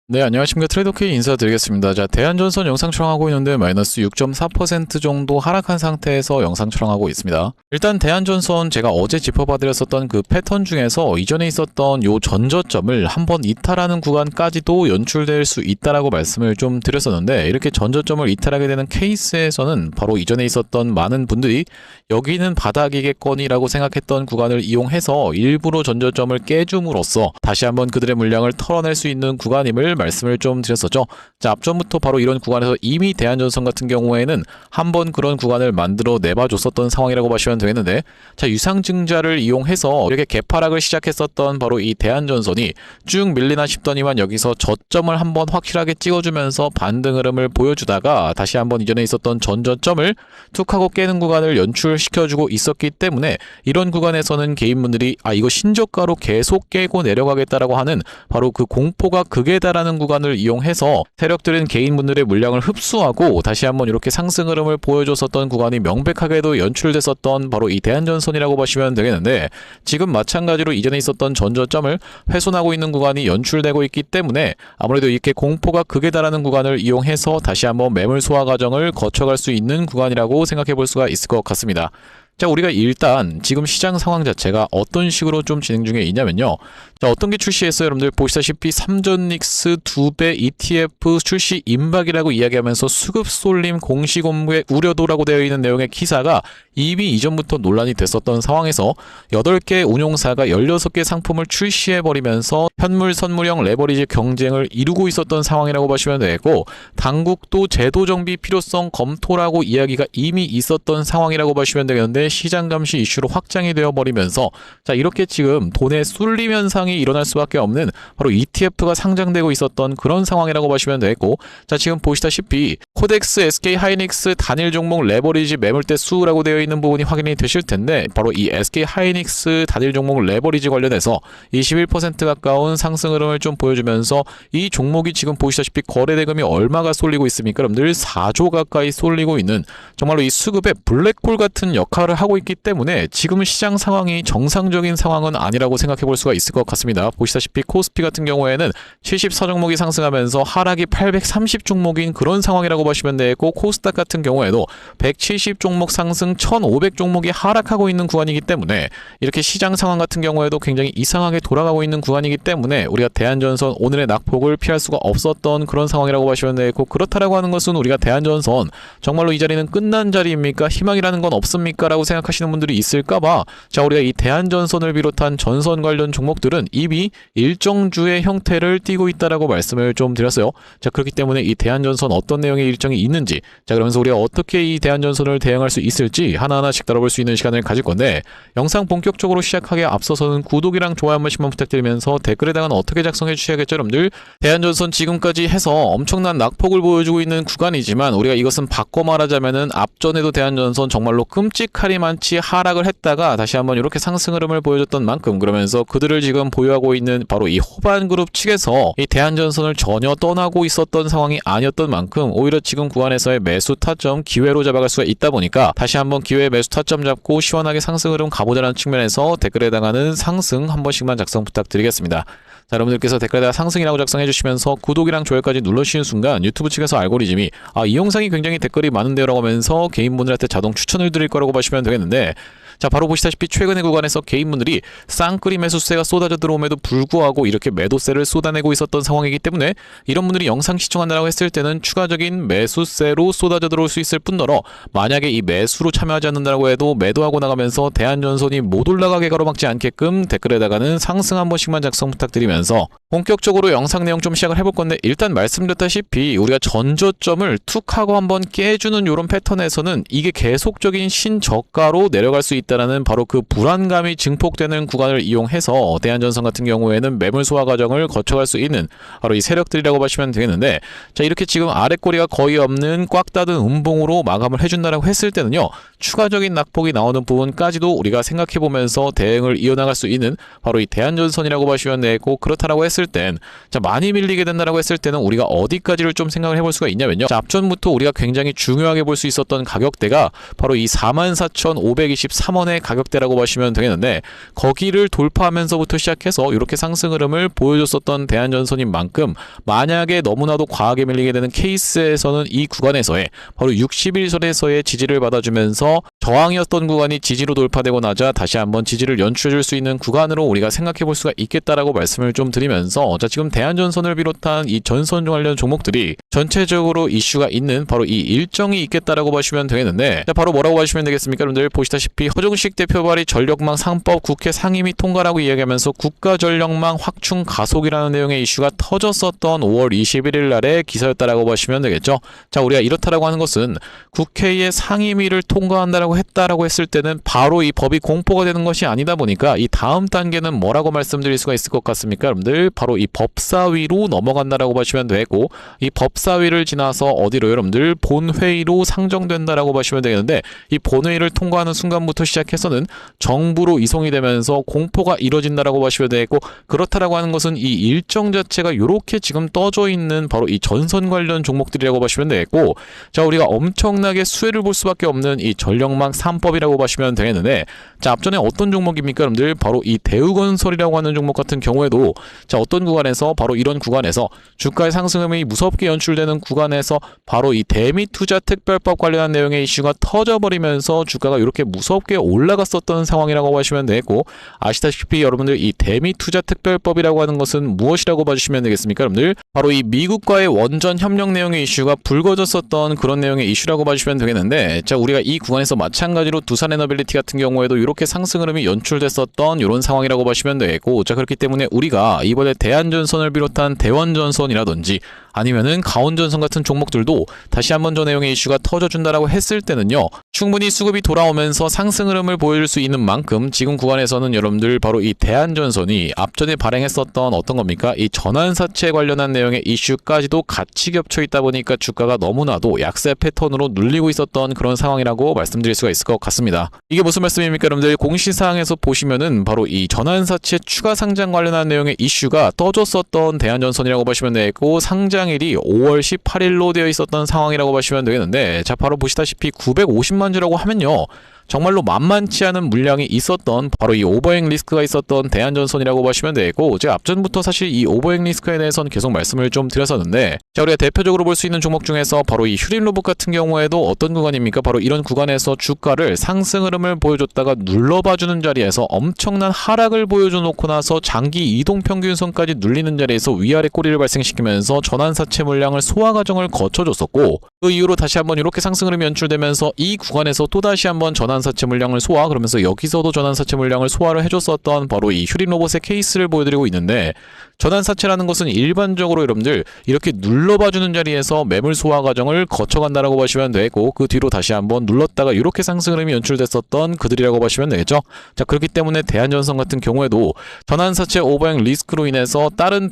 네, 안녕하십니까. 트레이더K 인사드리겠습니다. 자, 대한전선 영상 촬영하고 있는데 마이너스 6.4% 정도 하락한 상태에서 영상 촬영하고 있습니다. 일단 대한전선 제가 어제 짚어봐드렸었던 그 패턴 중에서 이전에 있었던 요 전저점을 한번 이탈하는 구간까지도 연출될 수 있다라고 말씀을 좀 드렸었는데, 이렇게 전저점을 이탈하게 되는 케이스에서는 바로 이전에 있었던 많은 분들이 여기는 바닥이겠거니라고 생각했던 구간을 이용해서 일부러 전저점을 깨줌으로써 다시 한번 그들의 물량을 털어낼 수 있는 구간임을 말씀을 좀 드렸었죠. 자, 앞전부터 바로 이런 구간에서 이미 대한전선 같은 경우에는 한번 그런 구간을 만들어 내봐줬었던 상황이라고 보시면 되겠는데, 자, 유상증자를 이용해서 이렇게 개파락을 시작했었던 바로 이 대한전선이 쭉 밀리나 싶더니만 여기서 저점을 한번 확실하게 찍어주면서 반등 흐름을 보여주다가 다시 한번 이전에 있었던 전저점을 툭 하고 깨는 구간을 연출시켜주고 있었기 때문에, 이런 구간에서는 개인분들이 이거 신저가로 계속 깨고 내려가겠다라고 하는 바로 그 공포가 극에 달하는 구간을 이용해서 세력들은 개인분들의 물량을 흡수하고 다시 한번 이렇게 상승 흐름을 보여줬었던 구간이 명백하게도 연출됐었던 바로 이 대한전선이라고 보시면 되겠는데, 지금 마찬가지로 이전에 있었던 전저점을 훼손하고 있는 구간이 연출되고 있기 때문에 아무래도 이렇게 공포가 극에 달하는 구간을 이용해서 다시 한번 매물 소화 과정을 거쳐갈 수 있는 구간이라고 생각해 볼 수가 있을 것 같습니다. 자, 우리가 일단 지금 시장 상황 자체가 어떤 식으로 좀 진행 중에 있냐면요. 자, 어떤 게 출시했어요? 여러분들 보시다시피 삼전닉스 2배 ETF 출시 임박이라고 이야기하면서 수급 쏠림 공시 공개 우려도라고 되어 있는 내용의 기사가 이미 이전부터 논란이 됐었던 상황에서 8개 운용사가 16개 상품을 출시해버리면서 현물 선물형 레버리지 경쟁을 이루고 있었던 상황이라고 보시면 되고, 당국도 제도 정비 필요성 검토라고 이야기가 이미 있었던 상황이라고 보시면 되겠는데, 시장 감시 이슈로 확장이 되어버리면서 자, 이렇게 지금 돈의 쏠림 현상이 일어날 수밖에 없는 바로 ETF가 상장되고 있었던 그런 상황이라고 보시면 되고, 자, 지금 보시다시피 코덱스 SK 하이닉스 단일 종목 레버리지 매물대 수라고 되어 있는 부분이 확인이 되실 텐데, 바로 이 SK 하이닉스 단일 종목 레버리지 관련해서 21% 가까운 상승 흐름을 좀 보여주면서 이 종목이 지금 보시다시피 거래 대금이 얼마가 쏠리고 있습니까? 여러분들 4조 가까이 쏠리고 있는 정말로 이 수급의 블랙홀 같은 역할을 하고 있기 때문에 지금 시장 상황이 정상적인 상황은 아니라고 생각해 볼 수가 있을 것 같습니다. 보시다시피 코스피 같은 경우에는 74종목이 상승하면서 하락이 830종목인 그런 상황이라고 보시면 되고, 코스닥 같은 경우에도 170종목 상승 1500종목이 하락하고 있는 구간이기 때문에 이렇게 시장 상황 같은 경우에도 굉장히 이상하게 돌아가고 있는 구간이기 때문에 우리가 대한전선 오늘의 낙폭을 피할 수가 없었던 그런 상황이라고 보시면 되고, 그렇다라고 하는 것은 우리가 대한전선 정말로 이 자리는 끝난 자리입니까? 희망이라는 건 없습니까? 라고 생각하시는 분들이 있을까봐, 자, 우리가 이 대한전선을 비롯한 전선 관련 종목들은 이미 일정주의 형태를 띠고 있다라고 말씀을 좀 드렸어요. 자, 그렇기 때문에 이 대한전선 어떤 내용의 일정이 있는지, 자, 그러면서 우리가 어떻게 이 대한전선을 대응할 수 있을지 하나하나씩 다뤄볼 수 있는 시간을 가질 건데, 영상 본격적으로 시작하기에 앞서서는 구독이랑 좋아요 한 번씩만 부탁드리면서 댓글에다가는 어떻게 작성해 주셔야겠죠, 여러분들. 대한전선 지금까지 해서 엄청난 낙폭을 보여주고 있는 구간이지만, 우리가 이것은 바꿔 말하자면은 앞전에도 대한전선 정말로 끔찍하리만치 하락을 했다가 다시 한번 이렇게 상승 흐름을 보여줬던 만큼, 그러면서 그들을 지금 보유하고 있는 바로 이 호반그룹 측에서 이 대한전선을 전혀 떠나고 있었던 상황이 아니었던 만큼, 오히려 지금 구간에서의 매수 타점 기회로 잡아갈 수가 있다 보니까 다시 한번 기회의 매수 타점 잡고 시원하게 상승 흐름 가보자는 측면에서 댓글에 해당하는 상승 한 번씩만 작성 부탁드리겠습니다. 자, 여러분들께서 댓글에다가 상승이라고 작성해 주시면서 구독이랑 좋아요까지 눌러주시는 순간 유튜브 측에서 알고리즘이 이 영상이 굉장히 댓글이 많은데요 라고 하면서 개인분들한테 자동 추천을 드릴 거라고 보시면 되겠는데, 자, 바로 보시다시피 최근의 구간에서 개인분들이 쌍끌이 매수세가 쏟아져 들어옴에도 불구하고 이렇게 매도세를 쏟아내고 있었던 상황이기 때문에, 이런 분들이 영상 시청한다고 했을 때는 추가적인 매수세로 쏟아져 들어올 수 있을 뿐더러, 만약에 이 매수로 참여하지 않는다고 해도 매도하고 나가면서 대한전선이 못 올라가게 가로막지 않게끔 댓글에다가는 상승 한 번씩만 작성 부탁드리면서 본격적으로 영상 내용 좀 시작을 해볼 건데, 일단 말씀드렸다시피 우리가 전저점을 툭 하고 한번 깨주는 이런 패턴에서는 이게 계속적인 신저가로 내려갈 수 있다라는 바로 그 불안감이 증폭되는 구간을 이용해서 대한전선 같은 경우에는 매물 소화 과정을 거쳐갈 수 있는 바로 이 세력들이라고 보시면 되겠는데, 자, 이렇게 지금 아랫꼬리가 거의 없는 꽉 닫은 음봉으로 마감을 해준다라고 했을 때는요, 추가적인 낙폭이 나오는 부분까지도 우리가 생각해보면서 대응을 이어나갈 수 있는 바로 이 대한전선이라고 보시면 되고, 그렇다라고 했을 땐, 자, 많이 밀리게 된다라고 했을 때는 우리가 어디까지를 좀 생각을 해볼 수가 있냐면요, 자, 앞전부터 우리가 굉장히 중요하게 볼 수 있었던 가격대가 바로 이 44,523원 3원의 가격대라고 보시면 되겠는데 거기를 돌파하면서부터 시작해서 이렇게 상승 흐름을 보여줬었던 대한전선인 만큼 만약에 너무나도 과하게 밀리게 되는 케이스에서는 이 구간에서의 바로 60일선에서의 지지를 받아주면서 저항이었던 구간이 지지로 돌파되고 나자 다시 한번 지지를 연출해줄 수 있는 구간으로 우리가 생각해 볼 수가 있겠다라고 말씀을 좀 드리면서 자, 지금 대한전선을 비롯한 이 전선 관련 종목들이 전체적으로 이슈가 있는 바로 이 일정이 있겠다라고 보시면 되겠는데 자, 바로 뭐라고 보시면 되겠습니까? 여러분들 보시다시피 허정식 대표 발의 전력망 상법 국회 상임위 통과라고 이야기하면서 국가전력망 확충 가속이라는 내용의 이슈가 터졌었던 5월 21일 날의 기사였다라고 보시면 되겠죠. 자, 우리가 이렇다라고 하는 것은 국회의 상임위를 통과한다라고 했다라고 했을 때는 바로 이 법이 공포가 되는 것이 아니다 보니까 이 다음 단계는 뭐라고 말씀드릴 수가 있을 것 같습니까? 여러분들 바로 이 법사위로 넘어간다라고 보시면 되고 이 법사위를 지나서 어디로 여러분들 본회의로 상정된다라고 보시면 되겠는데 이 본회의를 통과하는 순간부터 시작해서는 정부로 이송이 되면서 공포가 이뤄진다라고 보시면 되고 그렇다라고 하는 것은 이 일정 자체가 이렇게 지금 떠져 있는 바로 이 전선 관련 종목들이라고 보시면 되겠고 자, 우리가 엄청나게 수혜를 볼 수밖에 없는 이 전력망 3법이라고 보시면 되겠는데 자, 앞전에 어떤 종목입니까? 여러분들 바로 이 대우건설이라고 하는 종목 같은 경우에도 자, 어떤 구간에서 바로 이런 구간에서 주가의 상승음이 무섭게 연출되는 구간에서 바로 이 대미투자특별법 관련한 내용의 이슈가 터져버리면서 주가가 이렇게 무섭게 올라갔었던 상황이라고 보시면 되겠고 아시다시피 여러분들 이 대미투자특별법이라고 하는 것은 무엇이라고 봐주시면 되겠습니까? 여러분들 바로 이 미국과의 원전 협력 내용의 이슈가 불거졌었던 그런 내용의 이슈라고 봐주시면 되겠는데 자, 우리가 이 구간에서 마찬가지로 두산에너빌리티 같은 경우에도 이렇게 상승 흐름이 연출됐었던 이런 상황이라고 보시면 되겠고 자, 그렇기 때문에 우리가 이번에 대한전선을 비롯한 대원전선이라든지 아니면은 가온전선 같은 종목들도 다시 한번 저 내용의 이슈가 터져준다라고 했을 때는요 충분히 수급이 돌아오면서 상승 흐름을 보여줄 수 있는 만큼 지금 구간에서는 여러분들 바로 이 대한전선이 앞전에 발행했었던 어떤 겁니까? 이 전환사채 관련한 내용의 이슈까지도 같이 겹쳐 있다 보니까 주가가 너무나도 약세 패턴으로 눌리고 있었던 그런 상황이라고 말씀드릴 수가 있을 것 같습니다. 이게 무슨 말씀입니까? 여러분들 공시사항에서 보시면은 바로 이 전환사채 추가 상장 관련한 내용의 이슈가 떠졌었던 대한전선이라고 보시면 되고 상장일이 5월 18일로 되어 있었던 상황이라고 보시면 되겠는데 자, 바로 보시다시피 950만 주라고 하면요 정말로 만만치 않은 물량이 있었던 바로 이 오버행 리스크가 있었던 대한전선이라고 보시면 되고 제가 앞전부터 사실 이 오버행 리스크에 대해서는 계속 말씀을 좀 드렸었는데 자, 우리가 대표적으로 볼 수 있는 종목 중에서 바로 이 휴린로봇 같은 경우에도 어떤 구간입니까? 바로 이런 구간에서 주가를 상승 흐름을 보여줬다가 눌러봐주는 자리에서 엄청난 하락을 보여줘 놓고 나서 장기 이동평균선까지 눌리는 자리에서 위아래 꼬리를 발생시키면서 전환사채 물량을 소화 과정을 거쳐줬었고 그 이후로 다시 한번 이렇게 상승 흐름이 연출되면서 이 구간에서 또다시 한번 전환사채 물량을 소화 그러면서 여기서도 전환사채 물량을 소화를 해줬었던 바로 이 휴린로봇의 케이스를 보여드리고 있는데 전환사채라는 것은 일반적으로 여러분들 이렇게 눌러봐주는 자리에서 매물 소화 과정을 거쳐간다라고 보시면 되고 그 뒤로 다시 한번 눌렀다가 이렇게 상승 흐름이 연출됐었던 그들이라고 보시면 되겠죠. 자, 그렇기 때문에 대한전선 같은 경우에도 전환사채 오버행 리스크로 인해서 다른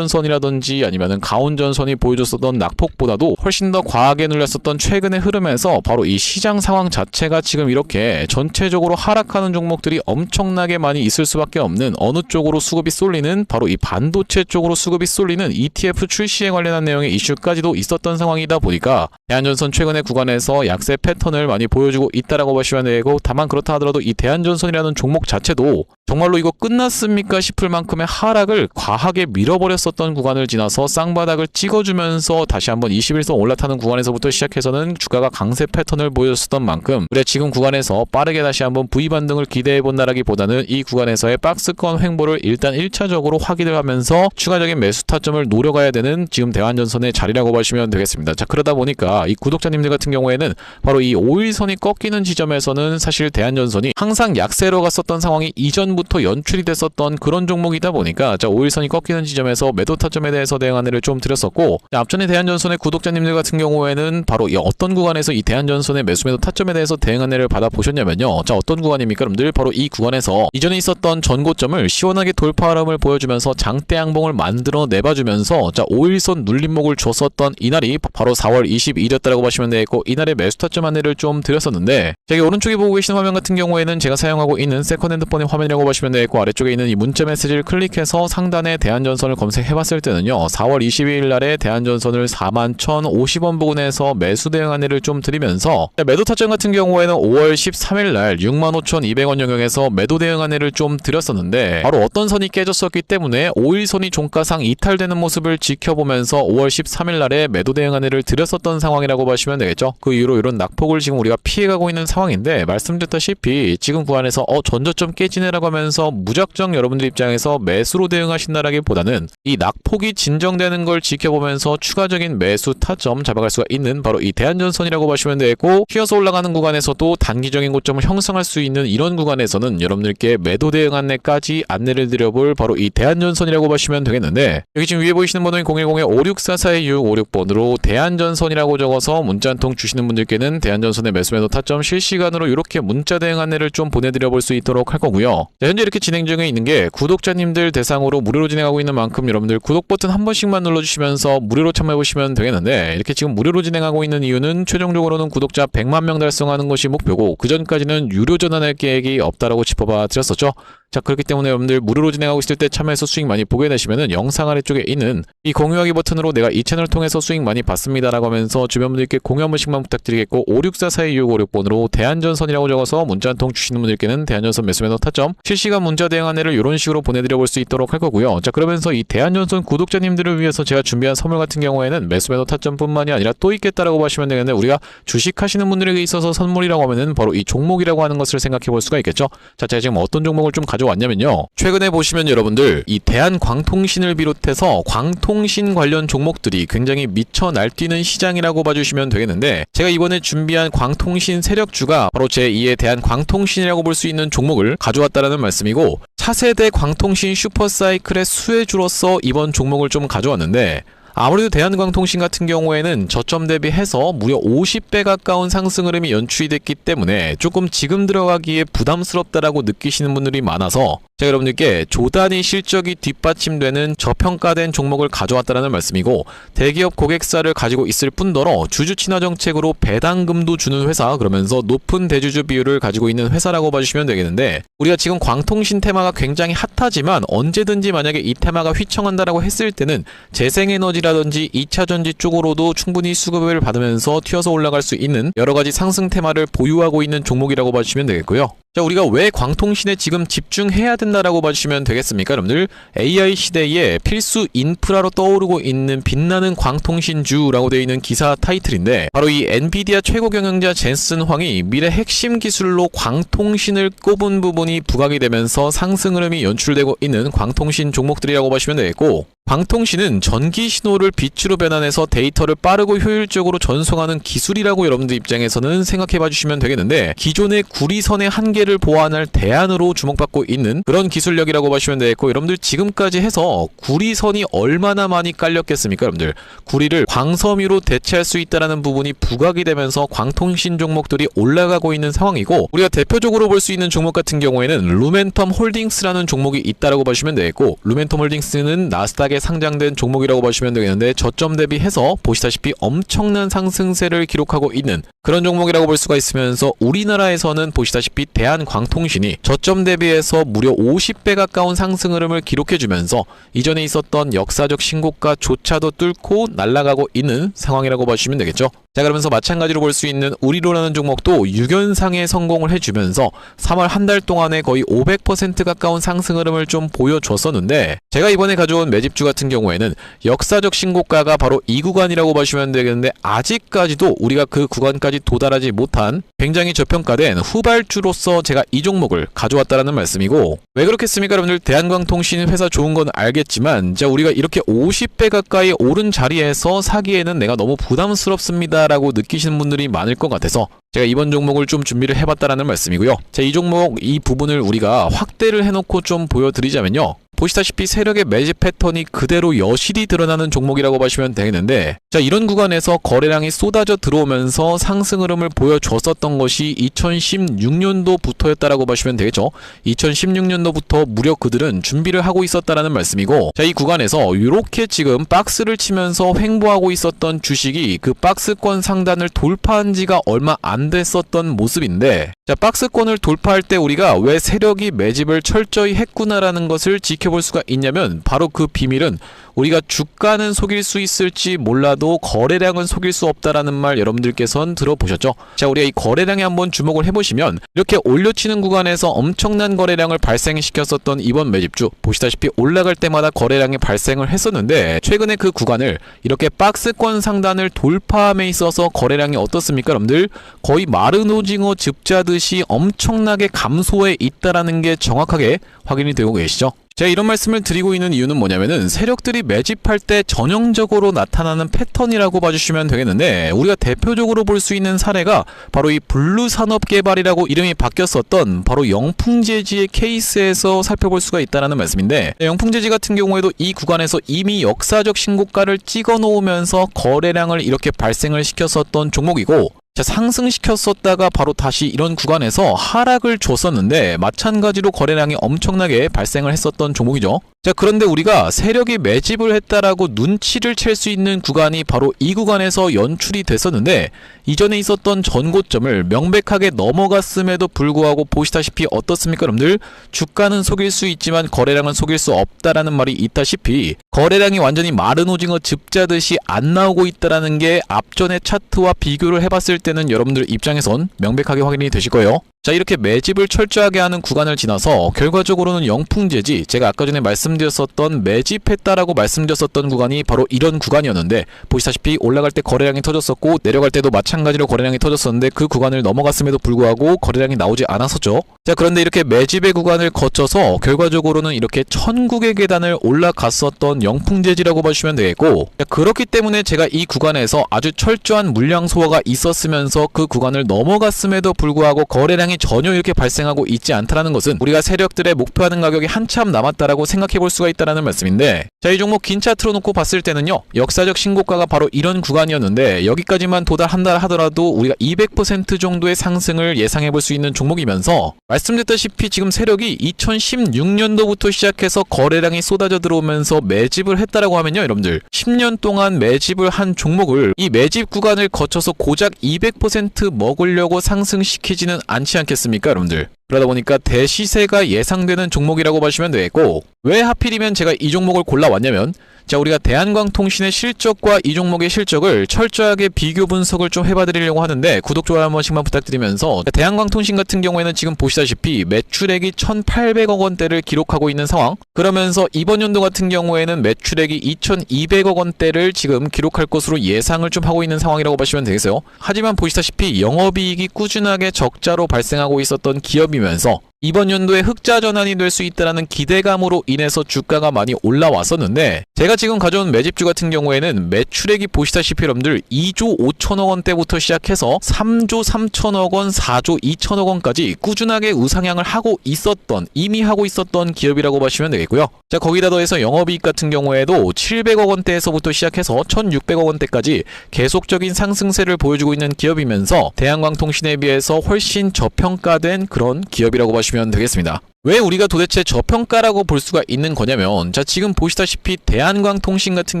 대원전선이라든지 아니면은 가온전선이 보여줬었던 낙폭보다도 훨씬 더 과하게 눌렸었던 최근의 흐름에서 바로 이 시장 상황 자체가 지금 이렇게 전체적으로 하락하는 종목들이 엄청나게 많이 있을 수밖에 없는 어느 쪽으로 수급이 쏠리는 바로 이 반도체 쪽으로 수급이 쏠리는 ETF 출시에 관련한 내용의 이슈까지도 있었던 상황이다 보니까 대한전선 최근의 구간에서 약세 패턴을 많이 보여주고 있다라고 보시면 되고 다만 그렇다 하더라도 이 대한전선이라는 종목 자체도 정말로 이거 끝났습니까 싶을 만큼의 하락을 과하게 밀어버렸었던 구간을 지나서 쌍바닥을 찍어주면서 다시 한번 21선 올라타는 구간에서부터 시작해서는 주가가 강세 패턴을 보여줬었던 만큼 그래 지금 구간에서 빠르게 다시 한번 V 반등을 기대해본다라기보다는 이 구간에서의 박스권 횡보를 일단 1차적으로 확인을 하면서 추가적인 매수 타점을 노려가야 되는 지금 대한전선의 자리라고 보시면 되겠습니다. 자, 그러다 보니까 이 구독자님들 같은 경우에는 바로 이 5일선이 꺾이는 지점에서는 사실 대한전선이 항상 약세로 갔었던 상황이 이전부터 연출이 됐었던 그런 종목이다 보니까 자, 5일선이 꺾이는 지점에서 매도 타점에 대해서 대응 안내를 좀 드렸었고 자, 앞전에 대한전선의 구독자님들 같은 경우에는 바로 이 어떤 구간에서 이 대한전선의 매수 매도 타점에 대해서 대응 안내를 받아보셨냐면요. 자, 어떤 구간입니까? 여러분들 바로 이 구간에서 이전에 있었던 전고점을 시원하게 돌파 흐름을 보여주면서 장대 양봉을 만들어 내봐주면서 자, 5일선 눌림목을 줬었던 이날이 바로 4월 22일이었다라고 보시면 되겠고 이날의 매수 타점 안내를 좀 드렸었는데 제가 오른쪽에 보고 계시는 화면 같은 경우에는 제가 사용하고 있는 세컨 핸드폰의 화면이라고 보시면 되겠고 아래쪽에 있는 이 문자 메시지를 클릭해서 상단에 대한전선을 검색해봤을 때는요 4월 22일 날에 대한전선을 41,050원 부근에서 매수 대응 안내를 좀 드리면서 매도 타점 같은 경우에는 5월 13일날 65,200원 영역에서 매도 대응 안내를 좀 드렸었는데 바로 어떤 선이 깨졌었기 때문에 5일선이 종가상 이탈되는 모습을 지켜보면서 5월 13일날에 매도 대응 안내를 드렸었던 상황이라고 보시면 되겠죠. 그 이후로 이런 낙폭을 지금 우리가 피해가고 있는 상황인데 말씀드렸다시피 지금 구간에서 전저점 깨지네라고 하면서 무작정 여러분들 입장에서 매수로 대응하신다라기보다는 이 낙폭이 진정되는 걸 지켜보면서 추가적인 매수 타점 잡아갈 수가 있는 바로 이 대한전선이라고 보시면 되고, 튀어서 올라가는 구간에서도 단기적인 고점을 형성할 수 있는 이런 구간에서는 여러분들께 매도 대응 안내까지 안내를 드려볼 바로 이 대한전선이라고 보시면 되겠는데, 여기 지금 위에 보이시는 번호인 010-5644-2656번으로 대한전선이라고 적어서 문자 한 통 주시는 분들께는 대한전선의 매수 매도 타점 실시간으로 이렇게 문자 대응 안내를 좀 보내드려볼 수 있도록 할 거고요. 자, 현재 이렇게 진행 중에 있는 게 구독자님들 대상으로 무료로 진행하고 있는 만큼 여러분들 구독 버튼 한 번씩만 눌러주시면서 무료로 참여해보시면 되겠는데, 이렇게 지금 무료로 진행하고 있는 이유는 최종적으로는 구독자 100만 명 달성하는 것이 목표고, 그 전까지는 유료 전환할 계획이 없다라고 짚어봐 드렸었죠. 자, 그렇기 때문에 여러분들 무료로 진행하고 있을 때 참여해서 수익 많이 보게 되시면은 영상 아래쪽에 있는 이 공유하기 버튼으로 내가 이 채널을 통해서 수익 많이 받습니다라고 하면서 주변 분들께 공유 한 번씩만 부탁드리겠고, 5644-2656번으로 대한전선이라고 적어서 문자 한 통 주시는 분들께는 대한전선 매수 매도 타점 실시간 문자 대응 안내를 이런 식으로 보내드려 볼 수 있도록 할 거고요. 자, 그러면서 이 대한전선 구독자님들을 위해서 제가 준비한 선물 같은 경우에는 매수 매도 타점뿐만이 아니라 또 있겠다라고 보시면 되겠는데, 우리가 주식하시는 분들에게 있어서 선물이라고 하면은 바로 이 종목이라고 하는 것을 생각해 볼 수가 있겠죠. 자, 제가 지금 어떤 종목을 좀 가져왔냐면요, 최근에 보시면 여러분들 이 대한광통신을 비롯해서 광통신 관련 종목들이 굉장히 미쳐 날뛰는 시장이라고 봐주시면 되겠는데, 제가 이번에 준비한 광통신 세력주가 바로 제2의 대한광통신이라고 볼 수 있는 종목을 가져왔다라는 말씀이고, 차세대 광통신 슈퍼사이클의 수혜주로서 이번 종목을 좀 가져왔는데, 아무래도 대한광통신 같은 경우에는 저점 대비해서 무려 50배 가까운 상승 흐름이 연출이 됐기 때문에 조금 지금 들어가기에 부담스럽다라고 느끼시는 분들이 많아서 제가 여러분들께 조단위 실적이 뒷받침되는 저평가된 종목을 가져왔다는 말씀이고, 대기업 고객사를 가지고 있을 뿐더러 주주 친화 정책으로 배당금도 주는 회사, 그러면서 높은 대주주 비율을 가지고 있는 회사라고 봐주시면 되겠는데, 우리가 지금 광통신 테마가 굉장히 핫하지만 언제든지 만약에 이 테마가 휘청한다라고 했을 때는 재생에너지라든지 2차전지 쪽으로도 충분히 수급을 받으면서 튀어서 올라갈 수 있는 여러가지 상승 테마를 보유하고 있는 종목이라고 봐주시면 되겠고요. 자, 우리가 왜 광통신에 지금 집중해야 된다라고 봐주시면 되겠습니까? 여러분들 AI 시대에 필수 인프라로 떠오르고 있는 빛나는 광통신주라고 되어 있는 기사 타이틀인데, 바로 이 엔비디아 최고 경영자 젠슨 황이 미래 핵심 기술로 광통신을 꼽은 부분이 부각이 되면서 상승 흐름이 연출되고 있는 광통신 종목들이라고 보시면 되겠고, 광통신은 전기 신호를 빛으로 변환해서 데이터를 빠르고 효율적으로 전송하는 기술이라고 여러분들 입장에서는 생각해 봐주시면 되겠는데, 기존의 구리선의 한계를 보완할 대안으로 주목받고 있는 그런 기술력이라고 보시면 되겠고, 여러분들 지금까지 해서 구리선이 얼마나 많이 깔렸겠습니까? 여러분들 구리를 광섬유로 대체할 수 있다는 부분이 부각이 되면서 광통신 종목들이 올라가고 있는 상황이고, 우리가 대표적으로 볼 수 있는 종목 같은 경우에는 루멘텀 홀딩스라는 종목이 있다라고 보시면 되겠고, 루멘텀 홀딩스는 나스닥에 상장된 종목이라고 보시면 되겠는데, 저점 대비해서 보시다시피 엄청난 상승세를 기록하고 있는 그런 종목이라고 볼 수가 있으면서, 우리나라에서는 보시다시피 대한광통신이 저점 대비해서 무려 50배 가까운 상승 흐름을 기록해주면서 이전에 있었던 역사적 신고가조차도 뚫고 날아가고 있는 상황이라고 보시면 되겠죠. 자, 그러면서 마찬가지로 볼 수 있는 우리로라는 종목도 6연상에 성공을 해주면서 3월 한 달 동안에 거의 500% 가까운 상승 흐름을 좀 보여줬었는데, 제가 이번에 가져온 매집주 같은 경우에는 역사적 신고가가 바로 이 구간이라고 보시면 되겠는데, 아직까지도 우리가 그 구간까지 도달하지 못한 굉장히 저평가된 후발주로서 제가 이 종목을 가져왔다라는 말씀이고, 왜 그렇겠습니까? 여러분들 대한광통신 회사 좋은 건 알겠지만, 자, 우리가 이렇게 50배 가까이 오른 자리에서 사기에는 내가 너무 부담스럽습니다 라고 느끼시는 분들이 많을 것 같아서 제가 이번 종목을 좀 준비를 해봤다라는 말씀이고요. 자, 이 종목 이 부분을 우리가 확대를 해놓고 좀 보여드리자면요, 보시다시피 세력의 매집 패턴이 그대로 여실히 드러나는 종목이라고 보시면 되겠는데, 자, 이런 구간에서 거래량이 쏟아져 들어오면서 상승 흐름을 보여줬었던 것이 2016년도부터였다라고 보시면 되겠죠. 2016년도부터 무려 그들은 준비를 하고 있었다라는 말씀이고, 자, 이 구간에서 이렇게 지금 박스를 치면서 횡보하고 있었던 주식이 그 박스권 상단을 돌파한 지가 얼마 안 됐었던 모습인데, 자, 박스권을 돌파할 때 우리가 왜 세력이 매집을 철저히 했구나라는 것을 지켜볼 살펴볼 수가 있냐면 바로 그 비밀은 우리가 주가는 속일 수 있을지 몰라도 거래량은 속일 수 없다라는 말 여러분들께서는 들어보셨죠? 자, 우리가 이 거래량에 한번 주목을 해보시면 이렇게 올려치는 구간에서 엄청난 거래량을 발생시켰었던 이번 매집주 보시다시피 올라갈 때마다 거래량이 발생을 했었는데 최근에 그 구간을 이렇게 박스권 상단을 돌파함에 있어서 거래량이 어떻습니까 여러분들? 거의 마른 오징어 즙자듯이 엄청나게 감소해 있다라는 게 정확하게 확인이 되고 계시죠? 제가 이런 말씀을 드리고 있는 이유는 뭐냐면은 세력들이 매집할 때 전형적으로 나타나는 패턴이라고 봐주시면 되겠는데 우리가 대표적으로 볼 수 있는 사례가 바로 이 블루산업개발이라고 이름이 바뀌었었던 바로 영풍재지의 케이스에서 살펴볼 수가 있다는 말씀인데 영풍재지 같은 경우에도 이 구간에서 이미 역사적 신고가를 찍어 놓으면서 거래량을 이렇게 발생을 시켰었던 종목이고 자, 상승시켰었다가 바로 다시 이런 구간에서 하락을 줬었는데 마찬가지로 거래량이 엄청나게 발생을 했었던 종목이죠. 자, 그런데 우리가 세력이 매집을 했다라고 눈치를 챌 수 있는 구간이 바로 이 구간에서 연출이 됐었는데 이전에 있었던 전고점을 명백하게 넘어갔음에도 불구하고 보시다시피 어떻습니까 여러분들? 주가는 속일 수 있지만 거래량은 속일 수 없다라는 말이 있다시피 거래량이 완전히 마른 오징어 즙자듯이 안 나오고 있다라는 게 앞전의 차트와 비교를 해봤을 때는 여러분들 입장에선 명백하게 확인이 되실 거예요. 자, 이렇게 매집을 철저하게 하는 구간을 지나서 결과적으로는 영풍재지 제가 아까 전에 말씀드렸었던 매집했다라고 말씀드렸었던 구간이 바로 이런 구간이었는데 보시다시피 올라갈 때 거래량이 터졌었고 내려갈 때도 마찬가지로 거래량이 터졌었는데 그 구간을 넘어갔음에도 불구하고 거래량이 나오지 않았었죠. 자, 그런데 이렇게 매집의 구간을 거쳐서 결과적으로는 이렇게 천국의 계단을 올라갔었던 영풍재지라고 봐주시면 되겠고 자, 그렇기 때문에 제가 이 구간에서 아주 철저한 물량 소화가 있었으면서 그 구간을 넘어갔음에도 불구하고 거래량이 전혀 이렇게 발생하고 있지 않다라는 것은 우리가 세력들의 목표하는 가격이 한참 남았다라고 생각해 볼 수가 있다라는 말씀인데 자, 이 종목 긴 차트로 놓고 봤을 때는요 역사적 신고가가 바로 이런 구간이었는데 여기까지만 도달한다 하더라도 우리가 200% 정도의 상승을 예상해 볼 수 있는 종목이면서 말씀드렸다시피 지금 세력이 2016년도부터 시작해서 거래량이 쏟아져 들어오면서 매집을 했다라고 하면요 여러분들 10년 동안 매집을 한 종목을 이 매집 구간을 거쳐서 고작 200% 먹으려고 상승시키지는 않지 않겠습니까 여러분들? 그러다 보니까 대시세가 예상되는 종목이라고 보시면 되겠고 왜 하필이면 제가 이 종목을 골라왔냐면 자, 우리가 대한광통신의 실적과 이 종목의 실적을 철저하게 비교 분석을 좀 해봐드리려고 하는데 구독, 좋아요 한 번씩만 부탁드리면서 대한광통신 같은 경우에는 지금 보시다시피 매출액이 1,800억 원대를 기록하고 있는 상황 그러면서 이번 연도 같은 경우에는 매출액이 2,200억 원대를 지금 기록할 것으로 예상을 좀 하고 있는 상황이라고 보시면 되겠어요. 하지만 보시다시피 영업이익이 꾸준하게 적자로 발생하고 있었던 기업이면서 이번 연도에 흑자 전환이 될 수 있다는 기대감으로 인해서 주가가 많이 올라왔었는데 제가 지금 가져온 매집주 같은 경우에는 매출액이 보시다시피 여러분들 2조 5천억 원대부터 시작해서 3조 3천억 원, 4조 2천억 원까지 꾸준하게 우상향을 하고 있었던 이미 하고 있었던 기업이라고 보시면 되겠고요. 자, 거기다 더해서 영업이익 같은 경우에도 700억 원대에서부터 시작해서 1,600억 원대까지 계속적인 상승세를 보여주고 있는 기업이면서 대한광통신에 비해서 훨씬 저평가된 그런 기업이라고 보시면 되겠습니다. 왜 우리가 도대체 저평가라고 볼 수가 있는 거냐면 자, 지금 보시다시피 대한광통신 같은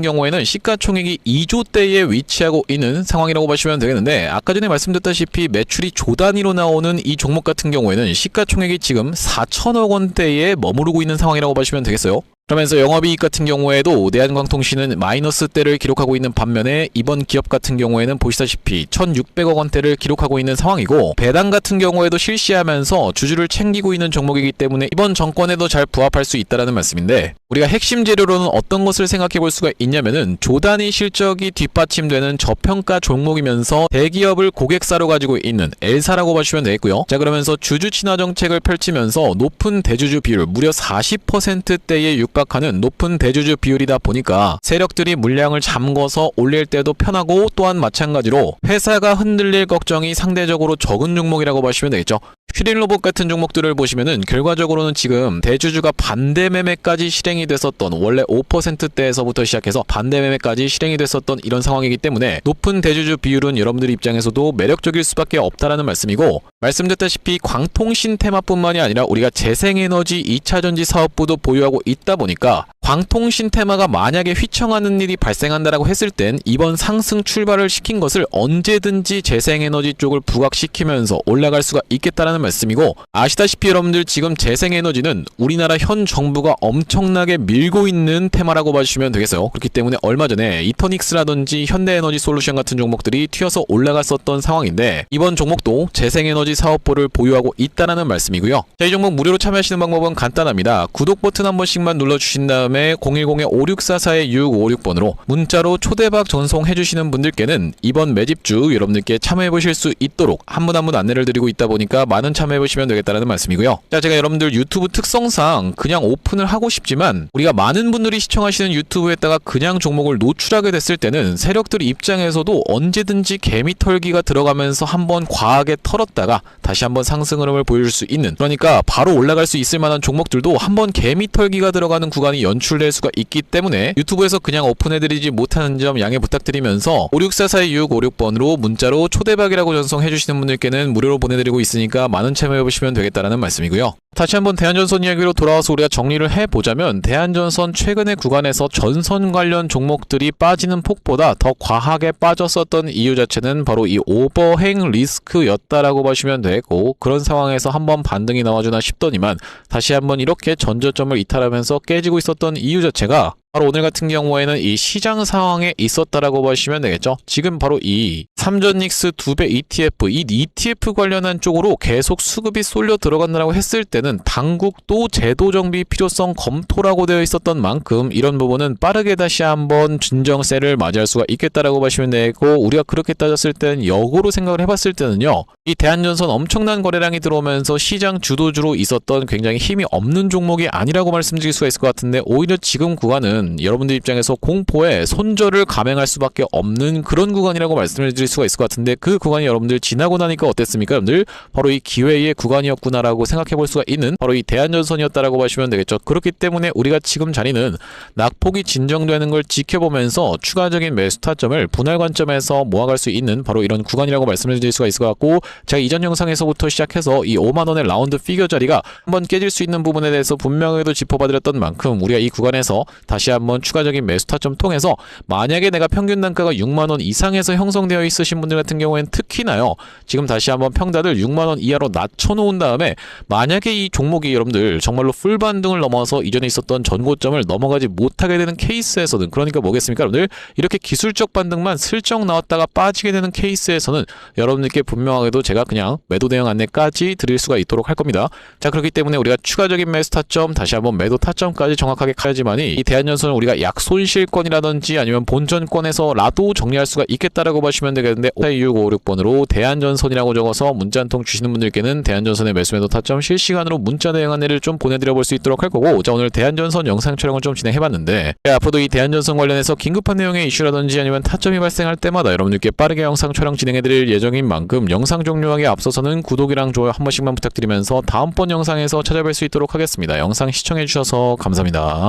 경우에는 시가총액이 2조대에 위치하고 있는 상황이라고 보시면 되겠는데 아까 전에 말씀드렸다시피 매출이 조 단위로 나오는 이 종목 같은 경우에는 시가총액이 지금 4천억 원대에 머무르고 있는 상황이라고 보시면 되겠어요. 그러면서 영업이익 같은 경우에도 대한광통신은 마이너스대를 기록하고 있는 반면에 이번 기업 같은 경우에는 보시다시피 1,600억 원대를 기록하고 있는 상황이고 배당 같은 경우에도 실시하면서 주주를 챙기고 있는 종목이기 때문에 이번 정권에도 잘 부합할 수 있다는 말씀인데 우리가 핵심 재료로는 어떤 것을 생각해 볼 수가 있냐면은 조단위 실적이 뒷받침되는 저평가 종목이면서 대기업을 고객사로 가지고 있는 L사라고 보시면 되겠고요. 자, 그러면서 주주 친화 정책을 펼치면서 높은 대주주 비율 무려 40%대에 육박하는 높은 대주주 비율이다 보니까 세력들이 물량을 잠궈서 올릴 때도 편하고 또한 마찬가지로 회사가 흔들릴 걱정이 상대적으로 적은 종목이라고 보시면 되겠죠. 슈린로봇 같은 종목들을 보시면은 결과적으로는 지금 대주주가 반대 매매까지 실행이 됐었던 원래 5%대에서부터 시작해서 반대 매매까지 실행이 됐었던 이런 상황이기 때문에 높은 대주주 비율은 여러분들 입장에서도 매력적일 수밖에 없다라는 말씀이고 말씀드렸다시피 광통신 테마뿐만이 아니라 우리가 재생에너지 2차전지 사업부도 보유하고 있다 보니까 방통신 테마가 만약에 휘청하는 일이 발생한다라고 했을 땐 이번 상승 출발을 시킨 것을 언제든지 재생에너지 쪽을 부각시키면서 올라갈 수가 있겠다라는 말씀이고, 아시다시피 여러분들 지금 재생에너지는 우리나라 현 정부가 엄청나게 밀고 있는 테마라고 봐주시면 되겠어요. 그렇기 때문에 얼마 전에 이터닉스라든지 현대에너지 솔루션 같은 종목들이 튀어서 올라갔었던 상황인데, 이번 종목도 재생에너지 사업부를 보유하고 있다라는 말씀이고요. 자, 이 종목 무료로 참여하시는 방법은 간단합니다. 구독 버튼 한 번씩만 눌러주신 다음에 010-5644-6556번으로 문자로 초대박 전송해주시는 분들께는 이번 매집주 여러분들께 참여해보실 수 있도록 한 분 한 분 안내를 드리고 있다 보니까 많은 참여해보시면 되겠다는 말씀이고요. 자, 제가 여러분들 유튜브 특성상 그냥 오픈을 하고 싶지만 우리가 많은 분들이 시청하시는 유튜브에다가 그냥 종목을 노출하게 됐을 때는 세력들 입장에서도 언제든지 개미털기가 들어가면서 한번 과하게 털었다가 다시 한번 상승 흐름을 보여줄 수 있는, 그러니까 바로 올라갈 수 있을 만한 종목들도 한번 개미털기가 들어가는 구간이 연출될 수가 있기 때문에 유튜브에서 그냥 오픈해드리지 못하는 점 양해 부탁드리면서 5644-2656번으로 문자로 초대박이라고 전송해주시는 분들께는 무료로 보내드리고 있으니까 많은 참여해보시면 되겠다라는 말씀이고요. 다시 한번 대한전선 이야기로 돌아와서 우리가 정리를 해보자면, 대한전선 최근의 구간에서 전선 관련 종목들이 빠지는 폭보다 더 과하게 빠졌었던 이유 자체는 바로 이 오버행 리스크였다라고 보시면 되고, 그런 상황에서 한번 반등이 나와주나 싶더니만 다시 한번 이렇게 전저점을 이탈하면서 깨지고 있었던 이유 자체가 바로 오늘 같은 경우에는 이 시장 상황에 있었다라고 보시면 되겠죠. 지금 바로 이 삼전닉스 2배 ETF, 이 ETF 관련한 쪽으로 계속 수급이 쏠려 들어간다라고 했을 때는 당국도 제도 정비 필요성 검토라고 되어 있었던 만큼 이런 부분은 빠르게 다시 한번 진정세를 맞이할 수가 있겠다라고 보시면 되고, 우리가 그렇게 따졌을 때는 역으로 생각을 해봤을 때는요, 이 대한전선 엄청난 거래량이 들어오면서 시장 주도주로 있었던 굉장히 힘이 없는 종목이 아니라고 말씀드릴 수가 있을 것 같은데, 오히려 지금 구간은 여러분들 입장에서 공포에 손절을 감행할 수밖에 없는 그런 구간이라고 말씀을 드릴 수가 있을 것 같은데, 그 구간이 여러분들 지나고 나니까 어땠습니까? 여러분들 바로 이 기회의 구간이었구나라고 생각해 볼 수가 있는 바로 이 대한전선이었다라고 보시면 되겠죠. 그렇기 때문에 우리가 지금 자리는 낙폭이 진정되는 걸 지켜보면서 추가적인 매수 타점을 분할 관점에서 모아갈 수 있는 바로 이런 구간이라고 말씀을 드릴 수가 있을 것 같고, 제가 이전 영상에서부터 시작해서 이 5만원의 라운드 피겨 자리가 한번 깨질 수 있는 부분에 대해서 분명히도 짚어봐드렸던 만큼 우리가 이 구간에서 다시 한번 추가적인 매수 타점 통해서, 만약에 내가 평균 단가가 6만원 이상에서 형성되어 있으신 분들 같은 경우에는 특히나요, 지금 다시 한번 평단을 6만원 이하로 낮춰놓은 다음에 만약에 이 종목이 여러분들 정말로 풀 반등을 넘어서 이전에 있었던 전고점을 넘어가지 못하게 되는 케이스에서는, 그러니까 뭐겠습니까 여러분들, 이렇게 기술적 반등만 슬쩍 나왔다가 빠지게 되는 케이스에서는 여러분들께 분명하게도 제가 그냥 매도 대응 안내까지 드릴 수가 있도록 할 겁니다. 자, 그렇기 때문에 우리가 추가적인 매수 타점, 다시 한번 매도 타점까지 정확하게 가야지만이 이 대한전선을 우리가 약손실권이라든지 아니면 본전권에서라도 정리할 수가 있겠다라고 보시면 되겠는데, 5656번으로 대한전선이라고 적어서 문자 한 통 주시는 분들께는 대한전선의 매수 매도 타점 실시간으로 문자 대응 안내를 좀 보내드려 볼 수 있도록 할 거고, 자, 오늘 대한전선 영상 촬영을 좀 진행해봤는데, 앞으로도 이 대한전선 관련해서 긴급한 내용의 이슈라든지 아니면 타점이 발생할 때마다 여러분들께 빠르게 영상 촬영 진행해드릴 예정인 만큼 영상 종료하기 앞서서는 구독이랑 좋아요 한 번씩만 부탁드리면서 다음번 영상에서 찾아뵐 수 있도록 하겠습니다. 영상 시청해주셔서 감사합니다.